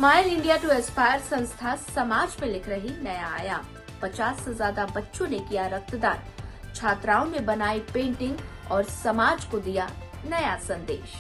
Smile India to Aspire संस्था समाज में लिख रही नया आयाम। 50 से ज्यादा बच्चों ने किया रक्तदान, छात्राओं ने बनाई पेंटिंग और समाज को दिया नया संदेश।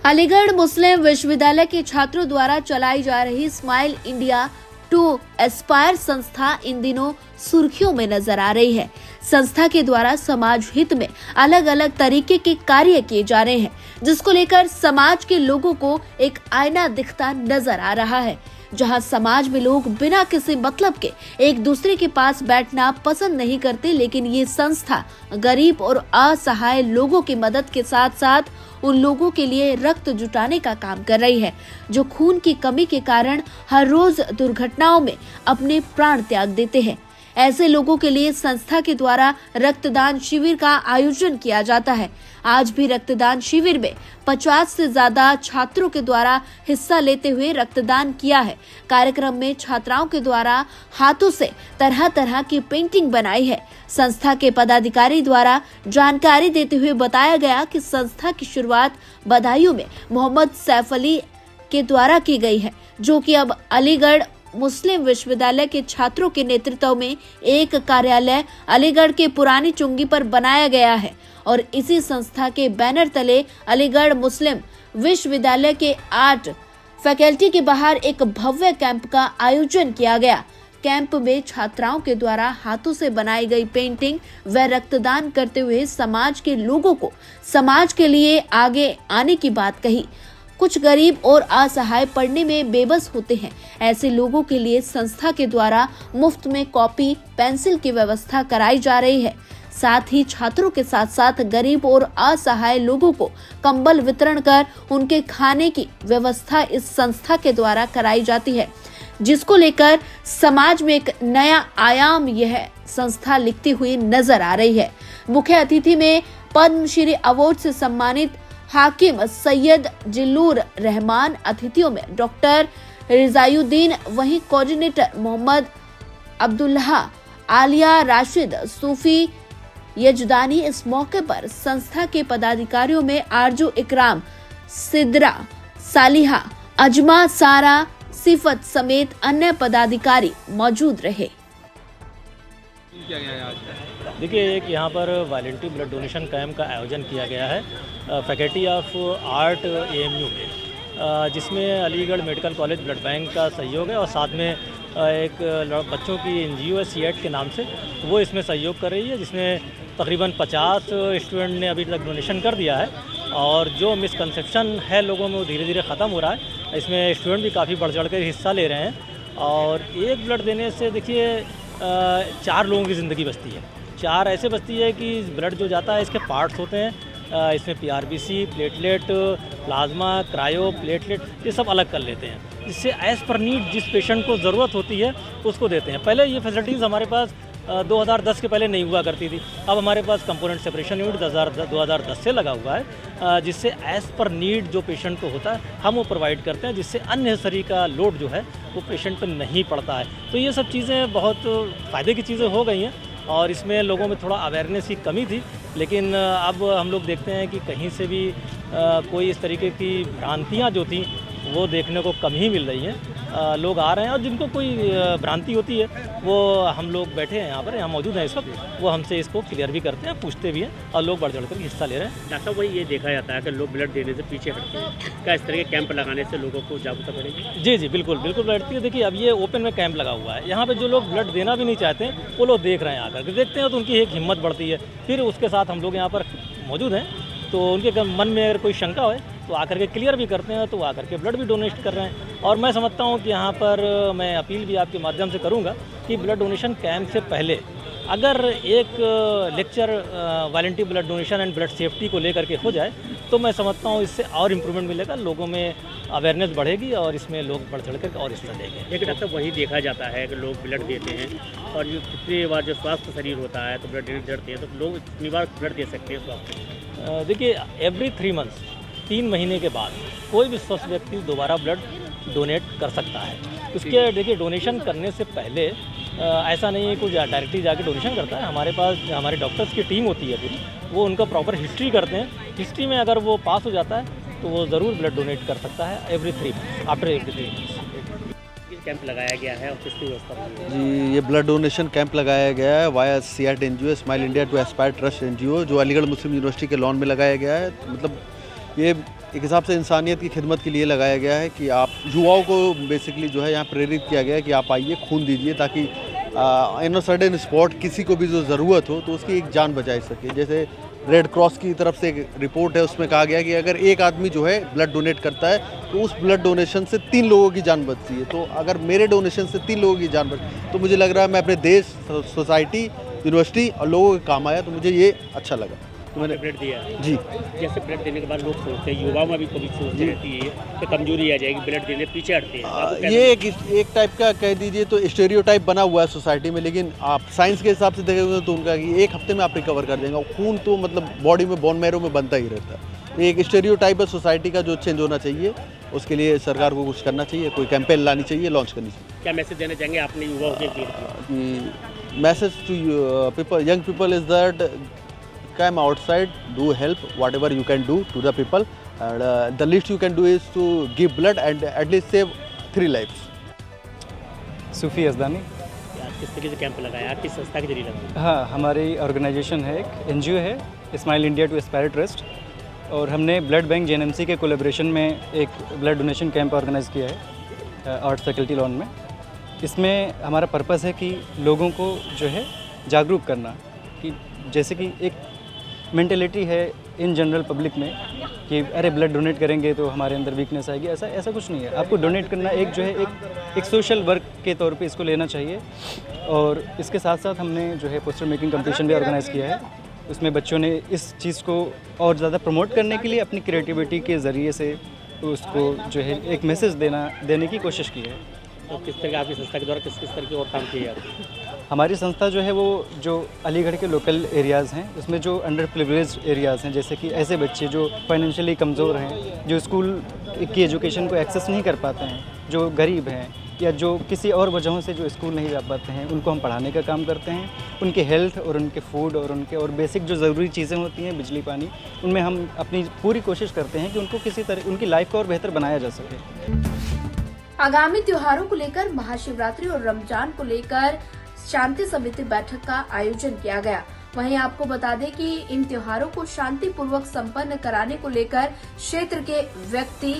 अलीगढ़ मुस्लिम विश्वविद्यालय के छात्रों द्वारा चलाई जा रही स्माइल इंडिया टू एस्पायर संस्था इन दिनों सुर्खियों में नजर आ रही है। संस्था के द्वारा समाज हित में अलग अलग तरीके के कार्य किए जा रहे हैं, जिसको लेकर समाज के लोगों को एक आईना दिखता नजर आ रहा है। जहां समाज में लोग बिना किसी मतलब के एक दूसरे के पास बैठना पसंद नहीं करते, लेकिन ये संस्था गरीब और असहाय लोगों की मदद के साथ साथ उन लोगों के लिए रक्त जुटाने का काम कर रही है, जो खून की कमी के कारण हर रोज दुर्घटनाओं में अपने प्राण त्याग देते हैं। ऐसे लोगों के लिए संस्था के द्वारा रक्तदान शिविर का आयोजन किया जाता है। आज भी रक्तदान शिविर में 50 से ज्यादा छात्रों के द्वारा हिस्सा लेते हुए रक्तदान किया है। कार्यक्रम में छात्राओं के द्वारा हाथों से तरह तरह की पेंटिंग बनाई है। संस्था के पदाधिकारी द्वारा जानकारी देते हुए बताया गया कि संस्था की शुरुआत बदायूं में मोहम्मद सैफ अली के द्वारा की गई है, जो कि अब अलीगढ़ मुस्लिम विश्वविद्यालय के छात्रों के नेतृत्व में एक कार्यालय अलीगढ़ के पुरानी चुंगी पर बनाया गया है और इसी संस्था के बैनर तले अलीगढ़ मुस्लिम विश्वविद्यालय के आर्ट फैकल्टी के बाहर एक भव्य कैंप का आयोजन किया गया। कैंप में छात्राओं के द्वारा हाथों से बनाई गई पेंटिंग व रक्तदान करते हुए समाज के लोगों को समाज के लिए आगे आने की बात कही। कुछ गरीब और असहाय पढ़ने में बेबस होते हैं, ऐसे लोगों के लिए संस्था के द्वारा मुफ्त में कॉपी पेंसिल की व्यवस्था कराई जा रही है। साथ ही छात्रों के साथ साथ गरीब और असहाय लोगों को कंबल वितरण कर उनके खाने की व्यवस्था इस संस्था के द्वारा कराई जाती है, जिसको लेकर समाज में एक नया आयाम यह संस्था लिखती हुई नजर आ रही है। मुख्य अतिथि में पद्मश्री अवार्ड से सम्मानित हाकिम सैयद जिल्लूर रहमान, अतिथियों में डॉक्टर रिजायुद्दीन, वहीं कोऑर्डिनेटर मोहम्मद अब्दुल्लाह, आलिया राशिद, सूफी यजदानी। इस मौके पर संस्था के पदाधिकारियों में आरजू इकराम, सिद्रा, सालिहा, अजमा, सारा, सिफत समेत अन्य पदाधिकारी मौजूद रहे। देखिए, एक यहाँ पर वॉलंटरी ब्लड डोनेशन कैंप का आयोजन किया गया है फैकल्टी ऑफ आर्ट AMU में, जिसमें Aligarh medical college blood bank का सहयोग है और साथ में एक बच्चों की NGO है CEAT के नाम से, वो इसमें सहयोग कर रही है, जिसमें तकरीबन 50 स्टूडेंट ने अभी तक डोनेशन कर दिया है और जो मिसकंसेप्शन है लोगों में वो धीरे धीरे ख़त्म हो रहा है। इसमें स्टूडेंट भी काफ़ी बढ़ चढ़ कर हिस्सा ले रहे हैं और एक ब्लड देने से देखिए 4 लोगों की ज़िंदगी बचती है। 4 ऐसे बचती है कि ब्लड जो जाता है इसके पार्ट्स होते हैं, इसमें PRBC, platelet, plasma, cryo, platelet, ये सब अलग कर लेते हैं। इससे एज़ पर नीड जिस पेशेंट को ज़रूरत होती है उसको देते हैं। पहले ये फैसिलिटीज़ हमारे पास 2010 के पहले नहीं हुआ करती थी। अब हमारे पास कंपोनेंट सेपरेशन यूनिट 2010 से लगा हुआ है, जिससे एज़ पर नीड जो पेशेंट को होता है हम वो प्रोवाइड करते हैं, जिससे अननेसेसरी का लोड जो है वो पेशेंट पर नहीं पड़ता है। तो ये सब चीज़ें बहुत फ़ायदे की चीज़ें हो गई हैं और इसमें लोगों में थोड़ा अवेयरनेस की कमी थी, लेकिन अब हम लोग देखते हैं कि कहीं से भी कोई इस तरीके की भ्रांतियाँ जो थी वो देखने को कम ही मिल रही हैं। लोग आ रहे हैं और जिनको कोई भ्रांति होती है वो हम लोग बैठे हैं यहाँ मौजूद हैं इस वक्त, वो हमसे इसको क्लियर भी करते हैं, पूछते भी हैं और लोग बढ़ चढ़ कर हिस्सा ले रहे हैं। डॉक्टर साहब, वही ये देखा जाता है कि लोग ब्लड देने से पीछे हटते हैं, क्या इस तरह के कैंप लगाने से लोगों को जागरूकता बढ़ेगी? जी बिल्कुल बैठती है। देखिए, अब ये ओपन में कैंप लगा हुआ है, यहाँ पर जो लोग ब्लड देना भी नहीं चाहते हैं वो लोग देख रहे हैं, आकर देखते हैं तो उनकी एक हिम्मत बढ़ती है। फिर उसके साथ हम लोग यहाँ पर मौजूद हैं, तो उनके मन में अगर कोई शंका हो तो आकर के क्लियर भी करते हैं, तो आकर के ब्लड भी डोनेट कर रहे हैं। और मैं समझता हूँ कि यहाँ पर मैं अपील भी आपके माध्यम से करूँगा कि ब्लड डोनेशन कैंप से पहले अगर एक lecture voluntary blood donation and blood safety को लेकर के हो जाए तो मैं समझता हूँ इससे और इम्प्रूवमेंट मिलेगा, लोगों में अवेयरनेस बढ़ेगी और इसमें लोग बढ़ चढ़ कर और हिस्सा लेंगे। लेकिन डॉक्टर साहब, वही देखा जाता है कि लोग ब्लड देते हैं और जो कितनी बार जो स्वस्थ शरीर होता है तो ब्लड देते हैं, तो लोग कितनी बार ब्लड दे सकते हैं स्वास्थ्य? देखिए, एवरी 3 मंथ्स 3 महीने के बाद कोई भी स्वस्थ व्यक्ति दोबारा ब्लड डोनेट कर सकता है। उसके देखिए, डोनेशन करने से पहले ऐसा नहीं है कुछ डायरेक्टली जाके डोनेशन करता है। हमारे पास हमारे डॉक्टर्स की टीम होती है पूरी, वो उनका प्रॉपर हिस्ट्री करते हैं। हिस्ट्री में अगर वो पास हो जाता है तो वो ज़रूर ब्लड डोनेट कर सकता है every 3 months, after every 3 months. Camp लगाया गया है और किसकी व्यवस्था की है? जी, ये ब्लड डोनेशन कैंप लगाया गया है via CIAT NGO, Smile India to Aspire Trust NGO, जो अलीगढ़ मुस्लिम यूनिवर्सिटी के लॉन में लगाया गया है। मतलब ये एक हिसाब से इंसानियत की खिदमत के लिए लगाया गया है कि आप युवाओं को बेसिकली जो है यहाँ प्रेरित किया गया है कि आप आइए, खून दीजिए, ताकि इन सडन स्पॉट किसी को भी जो ज़रूरत हो तो उसकी एक जान बचाई सके। जैसे रेड क्रॉस की तरफ से एक रिपोर्ट है, उसमें कहा गया कि अगर एक आदमी जो है ब्लड डोनेट करता है तो उस ब्लड डोनेशन से 3 लोगों की जान बचती है। तो अगर मेरे डोनेशन से 3 लोगों की जान बच, तो मुझे लग रहा है मैं अपने देश, सोसाइटी, यूनिवर्सिटी और लोगों के काम आया, तो मुझे ये अच्छा लगा। तो मैंने ब्लड दिया है। जी जैसे ब्लड देने के बाद लोग सोचते हैं, युवाओं में भी कभी सोचती रहती है कि कमजोरी आ जाएगी, ब्लड देने पीछे हटते हैं। आपको क्या ये एक टाइप का कह दीजिए तो स्टेरियोटाइप बना हुआ है सोसाइटी में, लेकिन आप साइंस के हिसाब से देखेंगे तो उनका कि 1 हफ्ते में आप रिकवर कर देंगे। और खून तो मतलब बॉडी में, बोन मैरो में बनता ही रहता है। तो एक स्टेरियोटाइप है सोसाइटी का जो चेंज होना चाहिए, उसके लिए सरकार को कुछ करना चाहिए, कोई कैंपेन लानी चाहिए, लॉन्च करनी चाहिए। क्या मैसेज देना चाहेंगे आपने युवाओं के लिए? Message to people, young people is that come outside, do help whatever you can do to the people, and the least you can do is to give blood and at least save 3 lives. सूफी अज़दानी। आज किस तरीके से camp लगाया, किस संस्था के जरिए लगाया? हाँ, हमारी ऑर्गेनाइजेशन है, एक NGO है, Smile India to Aspire Trust, और हमने ब्लड बैंक JNMC के कोलेब्रेशन में एक ब्लड डोनेशन कैंप ऑर्गेनाइज़ किया है आर्ट्स फैकल्टी लॉन में। इसमें हमारा पर्पस है कि लोगों को जो है जागरूक करना, कि जैसे कि एक मेंटेलिटी है इन जनरल पब्लिक में कि अरे ब्लड डोनेट करेंगे तो हमारे अंदर वीकनेस आएगी, ऐसा कुछ नहीं है। आपको डोनेट करना एक जो है एक सोशल वर्क के तौर पे इसको लेना चाहिए। और इसके साथ साथ हमने जो है पोस्टर मेकिंग कंपटीशन भी ऑर्गेनाइज़ किया है। उसमें बच्चों ने इस चीज़ को और ज़्यादा प्रमोट करने के लिए अपनी क्रिएटिविटी के ज़रिए से उसको जो है एक मैसेज देने की कोशिश की है। तो किस तरह आपकी संस्था के द्वारा किस तरह के और काम किए जाते हैं? हमारी संस्था जो है वो जो अलीगढ़ के लोकल एरियाज़ हैं, उसमें जो अंडर प्रिविलेज्ड एरियाज़ हैं, जैसे कि ऐसे बच्चे जो फाइनेंशियली कमज़ोर हैं, जो स्कूल की एजुकेशन को एक्सेस नहीं कर पाते हैं, जो गरीब हैं, या जो किसी और वजहों से जो स्कूल नहीं जा पाते हैं, उनको हम पढ़ाने का काम करते हैं। उनके हेल्थ और उनके फूड और बेसिक जो ज़रूरी चीज़ें होती हैं, बिजली, पानी, उनमें हम अपनी पूरी कोशिश करते हैं कि उनको किसी तरह उनकी लाइफ को और बेहतर बनाया जा सके। आगामी त्योहारों को लेकर महाशिवरात्रि और रमजान को लेकर शांति समिति बैठक का आयोजन किया गया। वहीं आपको बता दें कि इन त्योहारों को शांतिपूर्वक संपन्न कराने को लेकर क्षेत्र के व्यक्ति,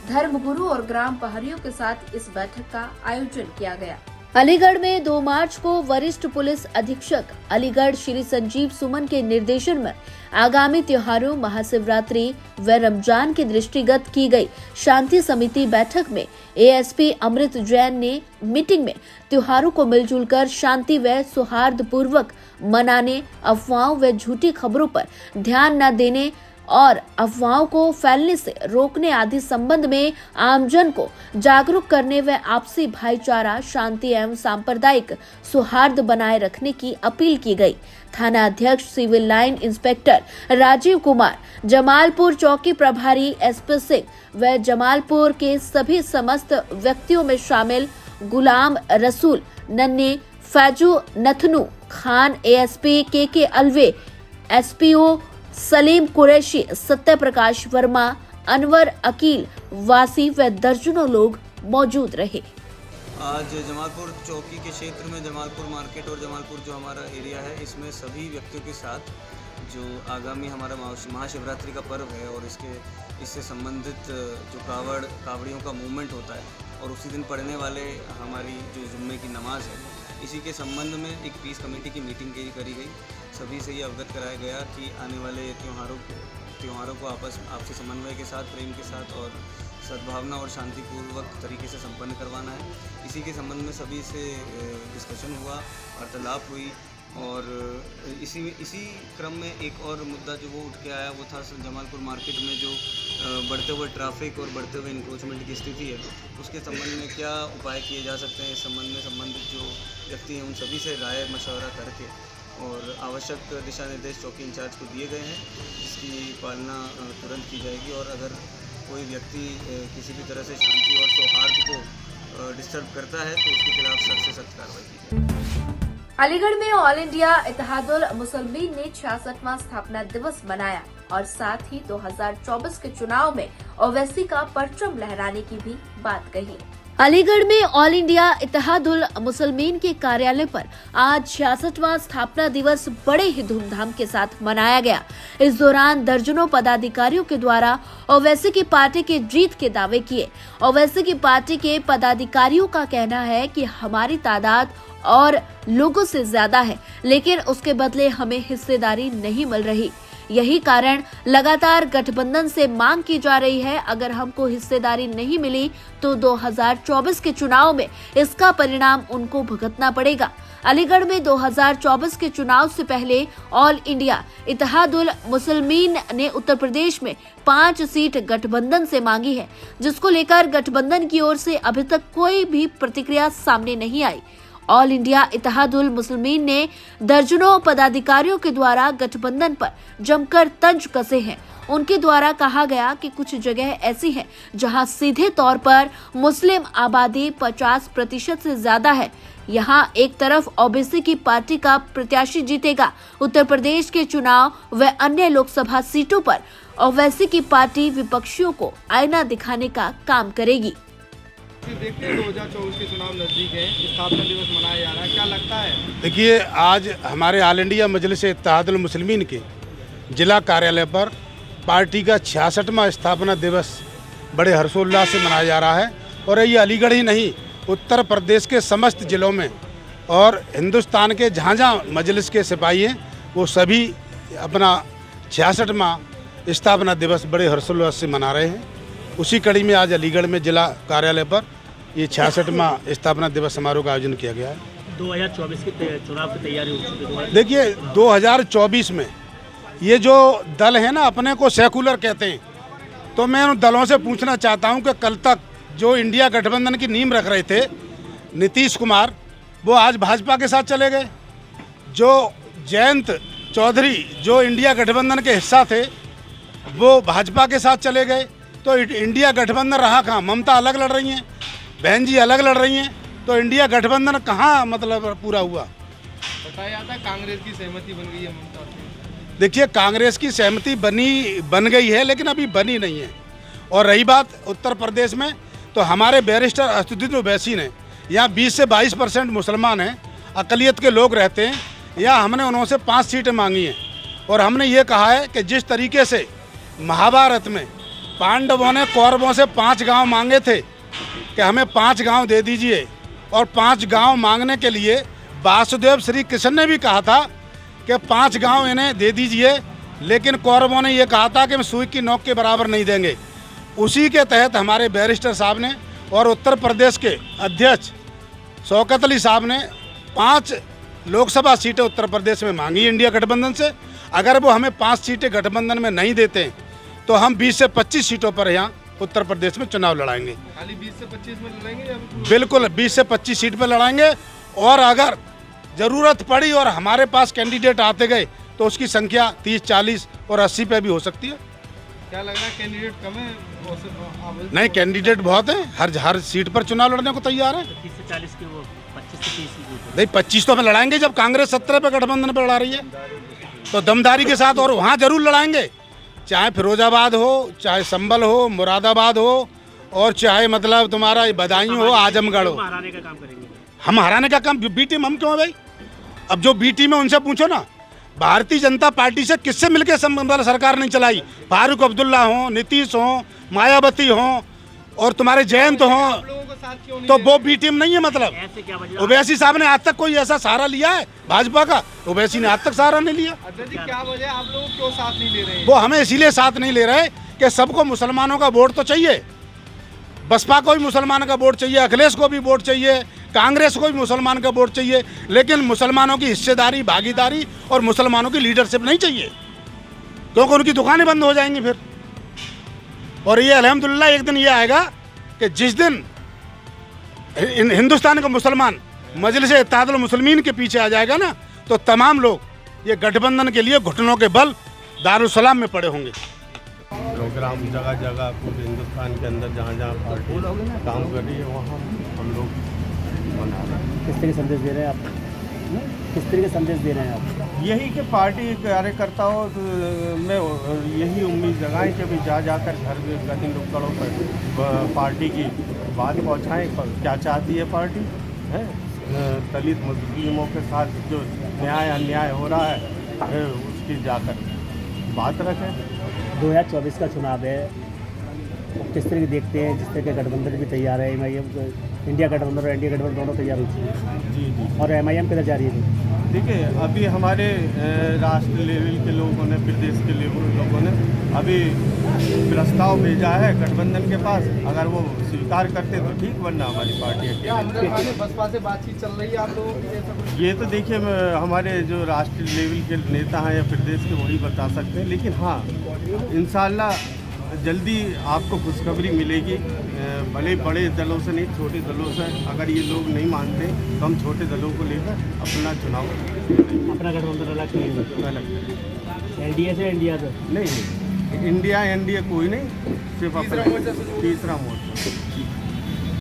धर्मगुरु और ग्राम प्रहरियों के साथ इस बैठक का आयोजन किया गया। अलीगढ़ में 2 मार्च को वरिष्ठ पुलिस अधीक्षक अलीगढ़ श्री संजीव सुमन के निर्देशन में आगामी त्योहारों महाशिवरात्रि व रमजान के दृष्टिगत की गई शांति समिति बैठक में ASP अमृत जैन ने मीटिंग में त्योहारों को मिलजुल कर शांति व सौहार्द पूर्वक मनाने, अफवाहों व झूठी खबरों पर ध्यान न देने और अफवाहों को फैलने से रोकने आदि संबंध में आमजन को जागरूक करने व आपसी भाईचारा, शांति एवं सांप्रदायिक सौहार्द बनाए रखने की अपील की गई। थाना अध्यक्ष civil line inspector Rajiv Kumar, Jamalpur चौकी प्रभारी SP सिंह व जमालपुर के सभी समस्त व्यक्तियों में शामिल Ghulam Rasool, Nanhe, Faiju Nathnu Khan, ASP KK Alwe, SPO Salim Qureshi, Satya Prakash Verma, Anwar Aqeel वासी व दर्जनों लोग मौजूद रहे। आज जमालपुर चौकी के क्षेत्र में जमालपुर मार्केट और जमालपुर जो हमारा एरिया है, इसमें सभी व्यक्तियों के साथ जो आगामी हमारा महाशिवरात्रि का पर्व है और इससे संबंधित जो कावड़ियों का मूवमेंट होता है और उसी दिन पढ़ने वाले हमारी जो जुम्मे की नमाज है, इसी के संबंध में एक पीस कमेटी की मीटिंग करी गई। सभी से ये अवगत कराया गया कि आने वाले त्योहारों को आपसी समन्वय के साथ, प्रेम के साथ और सद्भावना और शांतिपूर्वक तरीके से संपन्न करवाना है। इसी के संबंध में सभी से डिस्कशन हुआ, वार्तालाप हुई और इसी क्रम में एक और मुद्दा जो वो उठ के आया वो था जमालपुर मार्केट में जो बढ़ते हुए ट्रैफिक और बढ़ते हुए इंक्रोचमेंट की स्थिति है, उसके संबंध में क्या उपाय किए जा सकते हैं। इस संबंध में संबंधित जो व्यक्ति हैं उन सभी से राय मशवरा करके और आवश्यक दिशा निर्देश चौकी इंचार्ज को दिए गए हैं, जिसकी पालना तुरंत की जाएगी। और अगर कोई व्यक्ति किसी भी तरह से शांति और सौहार्द को डिस्टर्ब करता है तो उसके खिलाफ सख्त से सख्त कार्रवाई की जाएगी। अलीगढ़ में ऑल इंडिया इत्तेहादुल मुसलमीन ने 66वां स्थापना दिवस मनाया और साथ ही 2024 के चुनाव में ओवैसी का परचम लहराने की भी बात कही। अलीगढ़ में ऑल इंडिया इत्तेहादुल मुसलमीन के कार्यालय पर आज 66वां स्थापना दिवस बड़े ही धूमधाम के साथ मनाया गया। इस दौरान दर्जनों पदाधिकारियों के द्वारा ओवैसी की पार्टी के जीत के दावे किए। ओवैसी की पार्टी के पदाधिकारियों का कहना है कि हमारी तादाद और लोगों से ज्यादा है, लेकिन उसके बदले हमें हिस्सेदारी नहीं मिल रही। यही कारण लगातार गठबंधन से मांग की जा रही है। अगर हमको हिस्सेदारी नहीं मिली तो 2024 के चुनाव में इसका परिणाम उनको भुगतना पड़ेगा। अलीगढ़ में 2024 के चुनाव से पहले ऑल इंडिया इत्तेहादुल मुसलमीन ने उत्तर प्रदेश में 5 सीट गठबंधन से मांगी है, जिसको लेकर गठबंधन की ओर से अभी तक कोई भी प्रतिक्रिया सामने नहीं आई। ऑल इंडिया इत्तेहादुल मुसलमीन ने दर्जनों पदाधिकारियों के द्वारा गठबंधन पर जमकर तंज कसे हैं। उनके द्वारा कहा गया कि कुछ जगह ऐसी है जहां सीधे तौर पर मुस्लिम आबादी 50% से ज्यादा है। यहां एक तरफ ओबीसी की पार्टी का प्रत्याशी जीतेगा। उत्तर प्रदेश के चुनाव व अन्य लोकसभा सीटों पर ओवैसी की पार्टी विपक्षियों को आईना दिखाने का काम करेगी। देखते हैं 2024 के चुनाव नज़दीक है, स्थापना दिवस मनाया जा रहा है, क्या लगता है? देखिए, आज हमारे ऑल इंडिया मजलिस इत्तेहादुल मुसलमीन के जिला कार्यालय पर पार्टी का 66वां स्थापना दिवस बड़े हर्षोल्लास से मनाया जा रहा है। और ये अलीगढ़ ही नहीं, उत्तर प्रदेश के समस्त जिलों में और हिंदुस्तान के जहाँ जहाँ मजलिस के सिपाही हैं वो सभी अपना 66वां स्थापना दिवस बड़े हर्षोल्लास से मना रहे हैं। उसी कड़ी में आज अलीगढ़ में जिला कार्यालय पर ये 66वां स्थापना दिवस समारोह का आयोजन किया गया है। 2024 के चुनाव की तैयारी हो चुकी है। देखिए, 2024 में ये जो दल है ना, अपने को सेकुलर कहते हैं, तो मैं उन दलों से पूछना चाहता हूं कि कल तक जो इंडिया गठबंधन की नींव रख रहे थे नीतीश कुमार, वो आज भाजपा के साथ चले गए। जो जयंत चौधरी जो इंडिया गठबंधन के हिस्सा थे वो भाजपा के साथ चले गए। तो इंडिया गठबंधन रहा कहाँ? ममता अलग लड़ रही हैं, बहन जी अलग लड़ रही हैं, तो इंडिया गठबंधन कहाँ मतलब पूरा हुआ? बताया जाता है कांग्रेस की सहमति बन गई है ममता से। देखिए, कांग्रेस की सहमति बन गई है, लेकिन अभी बनी नहीं है। और रही बात उत्तर प्रदेश में, तो हमारे बैरिस्टर असदुद्दीन ओवैसी ने यहाँ 20 से 22% मुसलमान हैं, अक़लियत के लोग रहते हैं, या हमने उन्होंने 5 सीटें मांगी हैं। और हमने ये कहा है कि जिस तरीके से महाभारत में पांडवों ने कौरवों से 5 गांव मांगे थे कि हमें 5 गांव दे दीजिए, और 5 गांव मांगने के लिए वासुदेव श्री कृष्ण ने भी कहा था कि 5 गांव इन्हें दे दीजिए, लेकिन कौरवों ने ये कहा था कि हम सुई की नोक के बराबर नहीं देंगे। उसी के तहत हमारे बैरिस्टर साहब ने और उत्तर प्रदेश के अध्यक्ष शौकत अली साहब ने 5 लोकसभा सीटें उत्तर प्रदेश में मांगी इंडिया गठबंधन से। अगर वो हमें 5 सीटें गठबंधन में नहीं देते तो हम 20 से 25 सीटों पर यहाँ उत्तर प्रदेश में चुनाव लड़ाएंगे। खाली 20 से 25 में लड़ेंगे या बिल्कुल 20 से 25 सीट पर लड़ाएंगे। और अगर ज़रूरत पड़ी और हमारे पास कैंडिडेट आते गए तो उसकी संख्या 30, 40 और 80 पे भी हो सकती है। क्या लग रहा है कैंडिडेट कम है? नहीं, कैंडिडेट बहुत हैं, हर सीट पर चुनाव लड़ने को तैयार है। 30 से 40 की, वो 25 से 30 नहीं, 25 तो हम लड़ाएंगे जब कांग्रेस 17 पे गठबंधन पर लड़ा रही है, तो दमदारी के साथ। और वहाँ जरूर लड़ाएंगे, चाहे फिरोजाबाद हो, चाहे संभल हो, मुरादाबाद हो, और चाहे मतलब तुम्हारा बदायूं हो, आजमगढ़ हो। हराने का काम करेंगे। हम हराने का काम बी टीम हम क्यों है भाई? अब जो बी टीम है उनसे पूछो ना, भारतीय जनता पार्टी से किससे मिलकर सरकार नहीं चलाई? फारूक अब्दुल्ला हो, नीतीश हो, मायावती हो, और तुम्हारे जयंत हो, तो वो बी टीम नहीं है। मतलब ओवैसी साहब ने आज तक कोई ऐसा सहारा लिया है भाजपा का? ओवैसी ने आज तक सहारा नहीं लिया। क्या वजह आप लोग क्यों साथ नहीं ले रहे हैं? वो हमें इसीलिए साथ नहीं ले रहे कि सबको मुसलमानों का वोट तो चाहिए, बसपा को भी मुसलमान का वोट चाहिए, अखिलेश को भी वोट चाहिए, कांग्रेस को भी मुसलमान का वोट चाहिए, लेकिन मुसलमानों की हिस्सेदारी, भागीदारी और मुसलमानों की लीडरशिप नहीं चाहिए, क्योंकि उनकी दुकानें बंद हो जाएंगी फिर। और ये अल्हम्दुलिल्लाह एक दिन ये आएगा कि जिस दिन हिंदुस्तान का मुसलमान मजलिस इत्तेहादुल मुसलमीन के पीछे आ जाएगा ना, तो तमाम लोग ये गठबंधन के लिए घुटनों के बल दारुसलाम में पड़े होंगे। प्रोग्राम जगह जगह पूरे हिंदुस्तान के अंदर जहाँ जहाँ पार्टी काम कर रही है वहाँ हम लोग मना रहे हैं। किस तरह संदेश दे रहे हैं आप? किस तरह के संदेश दे रहे हैं आप? यही कि पार्टी कार्यकर्ताओं में यही उम्मीद जगाएं कि भी जाकर घर में गति नुक्कड़ों पर पार्टी की बात पहुंचाएं, क्या चाहती है पार्टी है। दलित मुस्लिमों के साथ जो न्याय अन्याय हो रहा है उसकी जाकर बात रखें। 2024 का चुनाव है, किस तरह की देखते हैं? जिस तरह के गठबंधन भी तैयार है, इंडिया गठबंधन और एनडीए गठबंधन दोनों तैयार हो चुके हैं जी और एमआईएम किधर जा रही है? देखिए, अभी हमारे राष्ट्र लेवल के लोगों ने, प्रदेश के लोगों ने अभी प्रस्ताव भेजा है गठबंधन के पास। अगर वो स्वीकार करते तो ठीक, वरना हमारी पार्टी अकेले। बसपा से बातचीत चल रही है आप लोगों की? ये तो देखिए, हमारे जो राष्ट्रीय लेवल के नेता हैं या प्रदेश के वही बता सकते हैं, लेकिन हाँ इंशाल्लाह जल्दी आपको खुशखबरी मिलेगी। भले बड़े दलों से नहीं, छोटे दलों से अगर ये लोग नहीं मानते तो हम छोटे दलों को लेकर अपना चुनाव अपना गठबंधन अलग अलग एनडीए से इंडिया से नहीं, इंडिया एनडीए कोई नहीं, सिर्फ तीसरा मोर्चा।